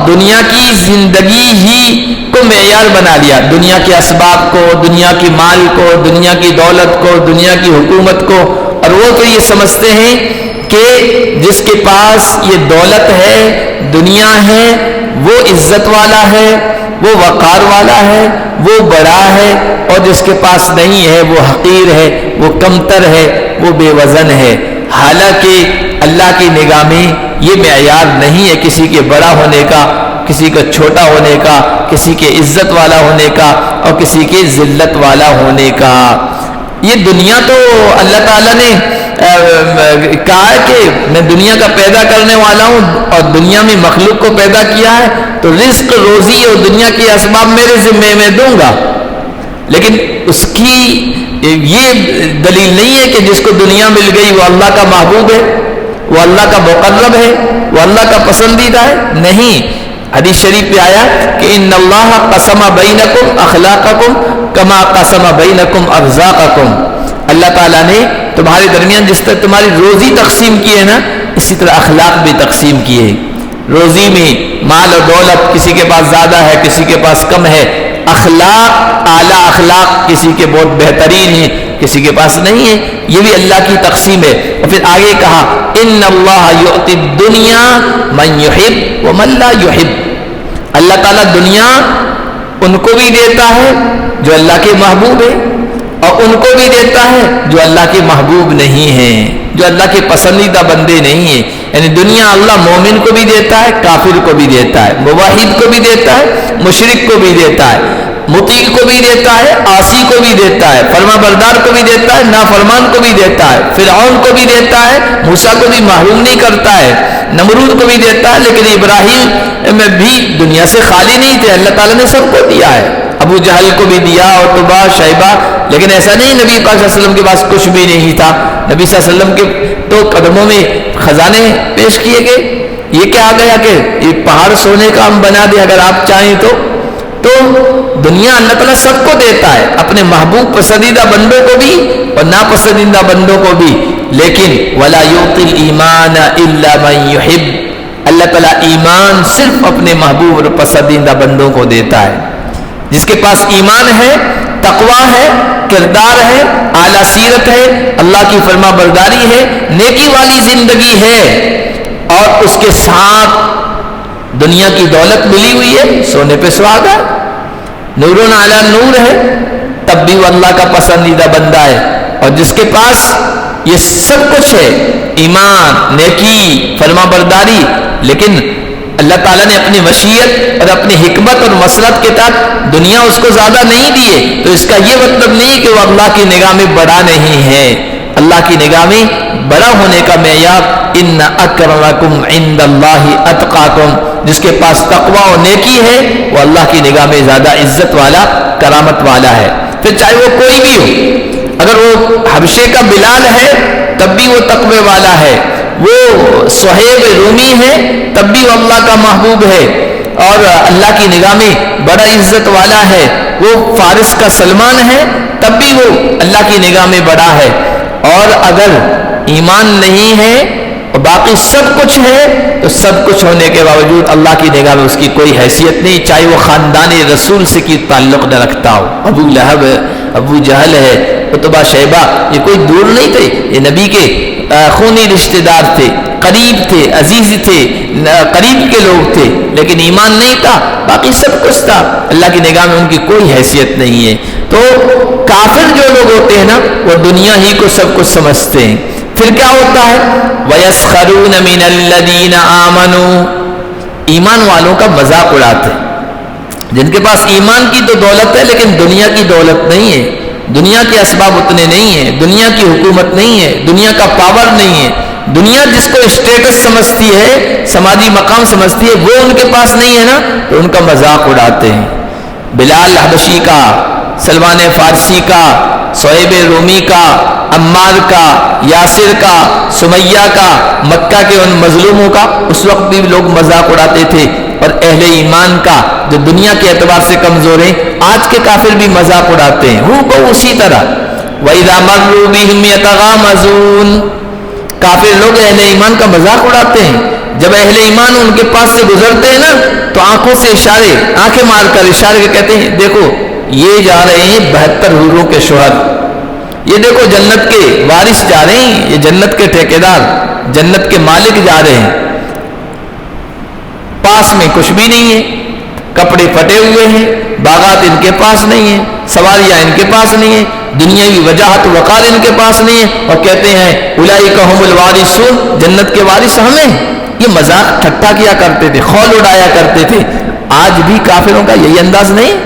دنیا کی زندگی ہی کو معیار بنا لیا، دنیا کے اسباب کو، دنیا کی مال کو، دنیا کی دولت کو، دنیا کی حکومت کو. اور وہ تو یہ سمجھتے ہیں کہ جس کے پاس یہ دولت ہے، دنیا ہے، وہ عزت والا ہے، وہ وقار والا ہے، وہ بڑا ہے، اور جس کے پاس نہیں ہے وہ حقیر ہے، وہ کمتر ہے، وہ بے وزن ہے. حالانکہ اللہ کی نگاہ میں یہ معیار نہیں ہے کسی کے بڑا ہونے کا، کسی کا چھوٹا ہونے کا، کسی کے عزت والا ہونے کا اور کسی کے ذلت والا ہونے کا. یہ دنیا تو اللہ تعالیٰ نے کہا ہے کہ میں دنیا کا پیدا کرنے والا ہوں اور دنیا میں مخلوق کو پیدا کیا ہے، تو رزق، روزی اور دنیا کے اسباب میرے ذمے میں دوں گا. لیکن اس کی یہ دلیل نہیں ہے کہ جس کو دنیا مل گئی وہ اللہ کا محبوب ہے، وہ اللہ کا مقرب ہے، وہ اللہ کا پسندیدہ ہے. نہیں، حدیث شریف پہ آیا کہ ان اللہ قسم بینکم اخلاقکم کما قسم بینکم ارزاقکم. اللہ تعالیٰ نے تمہارے درمیان جس طرح تمہاری روزی تقسیم کی ہے نا، اسی طرح اخلاق بھی تقسیم کیے. روزی میں مال اور دولت کسی کے پاس زیادہ ہے، کسی کے پاس کم ہے. اخلاق، اعلیٰ اخلاق کسی کے بہت بہترین ہیں، کسی کے پاس نہیں ہے. یہ بھی اللہ کی تقسیم ہے. اور پھر آگے کہا ان اللہ یؤتی الدنیا من یحب ومن لا یحب. اللہ تعالیٰ دنیا ان کو بھی دیتا ہے جو اللہ کے محبوب ہے، اور ان کو بھی دیتا ہے جو اللہ کے محبوب نہیں ہیں، جو اللہ کے پسندیدہ بندے نہیں ہیں. یعنی دنیا اللہ مومن کو بھی دیتا ہے، کافر کو بھی دیتا ہے، موحد کو بھی دیتا ہے، مشرک کو بھی دیتا ہے، مطیع کو بھی دیتا ہے، عاصی کو بھی دیتا ہے، فرما بردار کو بھی دیتا ہے، نافرمان کو بھی دیتا ہے، فرعون کو بھی دیتا ہے، موسیٰ کو بھی محروم نہیں کرتا ہے، نمرود کو بھی دیتا ہے. لیکن ابراہیم میں بھی دنیا سے خالی نہیں تھے، اللہ تعالیٰ نے سب کو دیا ہے. ابو جہل کو بھی دیا، عتبہ، شیبہ. لیکن ایسا نہیں نبی پاک صلی اللہ علیہ وسلم کے پاس کچھ بھی نہیں تھا. نبی صلی اللہ علیہ وسلم کے تو قدموں میں خزانے پیش کیے گئے. یہ کیا آ گیا کہ یہ پہاڑ سونے کا ہم بنا دیں اگر آپ چاہیں تو دنیا اللہ تعالیٰ سب کو دیتا ہے، اپنے محبوب پسندیدہ بندوں کو بھی اور ناپسندیدہ بندوں کو بھی. لیکن وَلَا يُعْطِي الْإِيمَانَ إِلَّا مَن يُحِبُّ. اللہ تعالیٰ ایمان صرف اپنے محبوب اور پسندیدہ بندوں کو دیتا ہے. جس کے پاس ایمان ہے، تقویٰ ہے، کردار ہے، اعلیٰ سیرت ہے، اللہ کی فرما برداری ہے، نیکی والی زندگی ہے، اور اس کے ساتھ دنیا کی دولت ملی ہوئی ہے، سونے پہ سہاگا، نور علی نور ہے، تب بھی وہ اللہ کا پسندیدہ بندہ ہے. اور جس کے پاس یہ سب کچھ ہے، ایمان، نیکی، فرما برداری، لیکن اللہ تعالیٰ نے اپنی مشیت اور اپنی حکمت اور مسلط کے تحت دنیا اس کو زیادہ نہیں دیے، تو اس کا یہ مطلب نہیں کہ وہ اللہ کی نگاہ میں بڑا نہیں ہے. اللہ کی نگاہ میں بڑا ہونے کا معیار ان اکرمکم عند اللہ اتقاکم. جس کے پاس تقوی و نیکی ہے وہ اللہ کی نگاہ میں زیادہ عزت والا، کرامت والا ہے. پھر چاہے وہ کوئی بھی ہو، اگر وہ حبشے کا بلال ہے تب بھی وہ تقوی والا ہے، وہ صہیب رومی ہے تب بھی وہ اللہ کا محبوب ہے اور اللہ کی نگاہ میں بڑا عزت والا ہے. وہ فارس کا سلمان ہے تب بھی وہ اللہ کی نگاہ میں بڑا ہے. اور اگر ایمان نہیں ہے اور باقی سب کچھ ہے تو سب کچھ ہونے کے باوجود اللہ کی نگاہ میں اس کی کوئی حیثیت نہیں، چاہے وہ خاندان رسول سے کی تعلق نہ رکھتا ہو. ابو لہب ہے، ابو جہل ہے، عتبہ، شیبہ، یہ کوئی دور نہیں تھے، یہ نبی کے خونی رشتہ دار تھے، قریب تھے، عزیز تھے، قریب کے لوگ تھے، لیکن ایمان نہیں تھا، باقی سب کچھ تھا. اللہ کی نگاہ میں ان کی کوئی حیثیت نہیں ہے. تو کافر جو لوگ ہوتے ہیں نا وہ دنیا ہی کو سب کچھ سمجھتے ہیں. پھر کیا ہوتا ہے؟ وَيَسْخَرُونَ مِنَ الَّذِينَ آمَنُوا. ایمان والوں کا مذاق اڑاتے ہیں. جن کے پاس ایمان کی تو دولت ہے لیکن دنیا کی دولت نہیں ہے، دنیا کے اسباب اتنے نہیں ہیں، دنیا کی حکومت نہیں ہے، دنیا کا پاور نہیں ہے. دنیا جس کو اسٹیٹس سمجھتی ہے، سماجی مقام سمجھتی ہے، وہ ان کے پاس نہیں ہے نا، تو ان کا مذاق اڑاتے ہیں. بلال حبشی کا، سلمان فارسی کا، صہیب رومی کا، عمار کا، یاسر کا، سمیہ کا، مکہ کے ان مظلوموں کا اس وقت بھی لوگ مذاق اڑاتے تھے. اور اہل ایمان کا جو دنیا کے اعتبار سے کمزور ہیں، آج کے کافر بھی مذاق اڑاتے ہیں، وہ اسی طرح. وَإِذَا مَرُّوا بِهِمْ يَتَغَامَزُونَ. کافر لوگ اہل ایمان کا مذاق اڑاتے ہیں. جب اہل ایمان ان کے پاس سے گزرتے ہیں نا تو آنکھوں سے اشارے، آنکھیں مار کر اشارے کے کہتے ہیں دیکھو یہ جا رہے ہیں 72 حوروں کے شوہر، یہ دیکھو جنت کے وارث جا رہے ہیں، یہ جنت کے ٹھیکیدار، جنت کے مالک جا رہے ہیں. پاس میں کچھ بھی نہیں ہے، کپڑے پھٹے ہوئے ہیں، باغات ان کے پاس نہیں ہیں، سواریاں ان کے پاس نہیں ہیں، دنیاوی وجاہت وقار ان کے پاس نہیں ہے، اور کہتے ہیں اولئک هم الوارثون، جنت کے وارث ہمیں. یہ مذاق ٹھٹا کیا کرتے تھے، خول اڑایا کرتے تھے. آج بھی کافروں کا یہی انداز نہیں؟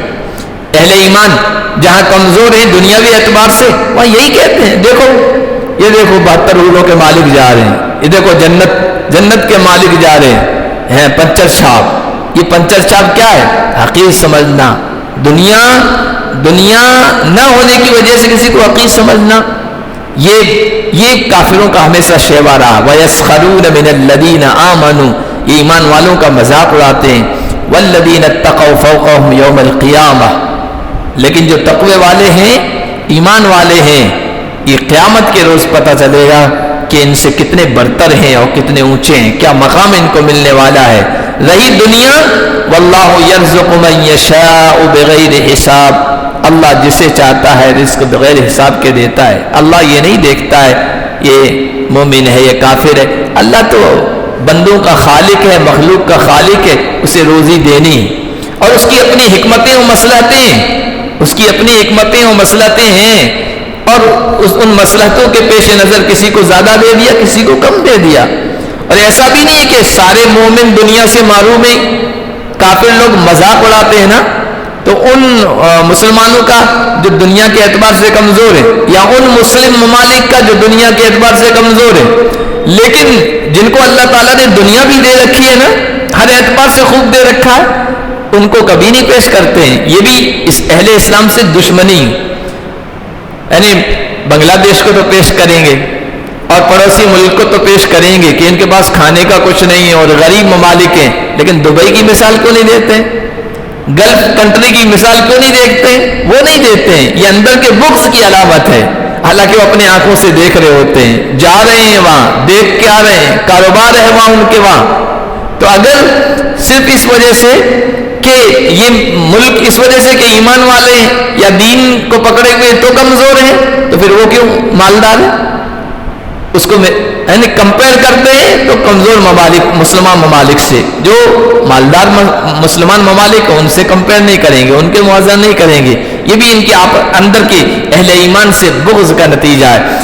اہل ایمان جہاں کمزور ہیں دنیاوی اعتبار سے وہاں یہی کہتے ہیں دیکھو یہ دیکھو 72 حوروں کے مالک جا رہے ہیں، یہ دیکھو جنت کے مالک جا رہے ہیں. پنچر چھاپ، یہ پنچر چھاپ کیا ہے؟ حقیر سمجھنا، دنیا نہ ہونے کی وجہ سے کسی کو حقیر سمجھنا، یہ کافروں کا ہمیشہ شیوا رہا. وَيَسْخَرُونَ مِنَ الَّذِينَ آمَنُوا، یہ ایمان والوں کا مذاق اڑاتے ہیں. وَالَّذِينَ اتَّقَوْا فَوْقَهُمْ يَوْمَ الْقِيَامَةِ، لیکن جو تقوی والے ہیں، ایمان والے ہیں، یہ قیامت کے روز پتہ چلے گا کہ ان سے کتنے برتر ہیں اور کتنے اونچے ہیں، کیا مقام ان کو ملنے والا ہے. رہی دنیا، وَاللَّهُ يَرْزُقُ مَن يَشَاءُ بِغَيْرِ حِسَابٍ، اللہ جسے چاہتا ہے رزق بغیر حساب کے دیتا ہے. اللہ یہ نہیں دیکھتا ہے یہ مومن ہے یہ کافر ہے، اللہ تو بندوں کا خالق ہے، مخلوق کا خالق ہے، اسے روزی دینی اور اس کی اپنی حکمتیں و مصلحتیں ہیں، اور ان مصلحتوں کے پیش نظر کسی کو زیادہ دے دیا، کسی کو کم دے دیا. اور ایسا بھی نہیں ہے کہ سارے مومن دنیا سے محروم ہیں. کافر لوگ مذاق اڑاتے ہیں نا، تو ان مسلمانوں کا جو دنیا کے اعتبار سے کمزور ہے، یا ان مسلم ممالک کا جو دنیا کے اعتبار سے کمزور ہے، لیکن جن کو اللہ تعالیٰ نے دنیا بھی دے رکھی ہے نا، ہر اعتبار سے خوب دے رکھا ہے، ان کو کبھی نہیں پیش کرتے ہیں. یہ بھی اس اہل اسلام سے دشمنی، یعنی بنگلہ دیش کو تو پیش کریں گے اور پڑوسی ملک کو تو پیش کریں گے کہ ان کے پاس کھانے کا کچھ نہیں ہے اور غریب ممالک ہیں، لیکن دبئی کی مثال کیوں نہیں دیتے؟ گلف کنٹری کی مثال کیوں نہیں دیکھتے؟ وہ نہیں دیتے ہیں. یہ اندر کے بغض کی علامت ہے، حالانکہ وہ اپنے آنکھوں سے دیکھ رہے ہوتے ہیں، جا رہے ہیں وہاں، دیکھ کے آ رہے ہیں، کاروبار ہے وہاں ان کے وہاں. تو اگر صرف اس وجہ سے کہ یہ ملک اس وجہ سے کہ ایمان والے یا دین کو پکڑے ہوئے تو کمزور ہیں، تو پھر وہ کیوں مالدار ہے؟ اس کو یعنی کمپیئر کرتے ہیں تو کمزور ممالک مسلمان ممالک سے، جو مالدار مسلمان ممالک ان سے کمپیئر نہیں کریں گے، ان کے موازنہ نہیں کریں گے. یہ بھی ان کے اندر کے اہل ایمان سے بغض کا نتیجہ ہے.